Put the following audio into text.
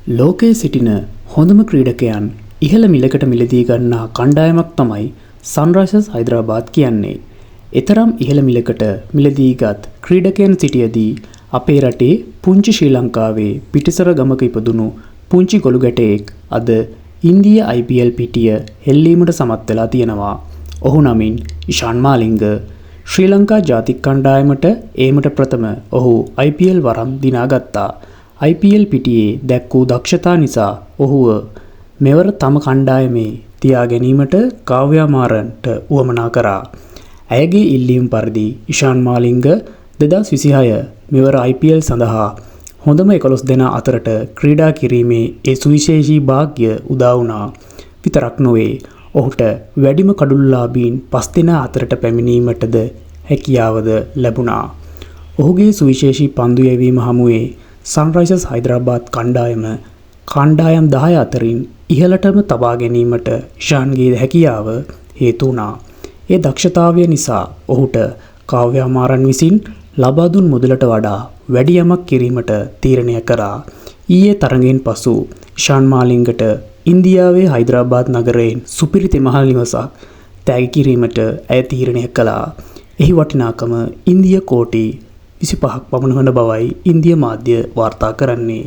ලෝකයේ සිටින හොඳම ක්‍රීඩකයන් ඉහළ මිලකට මිලදී ගන්නා කණ්ඩායමක් තමයි සන්රයිසර්ස් හයිදරාබාද් කියන්නේ. එතරම් ඉහළ මිලකට මිලදීගත් ක්‍රීඩකයන් සිටියදී අපේ රටේ පුංචි ශ්‍රී ලංකාවේ පිටිසර ගමක ඉපදුණු පුංචි ගොළු ගැටයෙක් අද ඉන්දිය IPL පිටිය හෙල්ලීමට සමත් වෙලා තියෙනවා. ඔහු නමින් ඉෂාන් මාලිංග. ශ්‍රී ලංකා ජාතික කණ්ඩායමට ඒමට ප්‍රථම ඔහු IPL වරම් දිනාගත්තා. IPL පිටියේ දැක් වූ දක්ෂතා නිසා ඔහුව මෙවර තම කණ්ඩායමේ තියා ගැනීමට කාව්‍යා මාරන්ට උවමනා කරා. ඇයගේ ඉල්ලීම් පරිදි ඉෂාන් මාලිංග 2026 මෙවර IPL සඳහා හොඳම 11 දෙනා අතරට ක්‍රීඩා කිරීමේ ඒ සුවිශේෂී වාග්ය උදා වුණා. විතරක් නොවේ ඔහුට වැඩිම කඩුල්ලාභීන් 5 දෙනා අතරට පැමිණීමටද හැකියාවද ලැබුණා. ඔහුගේ සුවිශේෂී පන්දු යැවීම හමුවේ සන්රයිසර්ස් හයිදරාබාද් කණ්ඩායම කණ්ඩායම් 10 අතරින් ඉහළටම තබා ගැනීමට ඉෂාන්ගේ හැකියාව හේතු වුණා. ඒ දක්ෂතාවය නිසා ඔහුට කාව්‍යා මාරන් විසින් ලබා දුන් මුදලට වඩා වැඩි යමක් කිරීමට තීරණය කරා. ඊයේ තරඟෙන් පසු ඉෂාන් මාලිංගට ඉන්දියාවේ හයිදරාබාද් නගරයෙන් සුපිරි මහල් නිවසක් තෑගි කිරීමට ඇය තීරණය කළා. එහි වටිනාකම ඉන්දිය කෝටි 25ක් පමණ වන බවයි ඉන්දිය මාධ්‍ය වාර්තා කරන්නේ.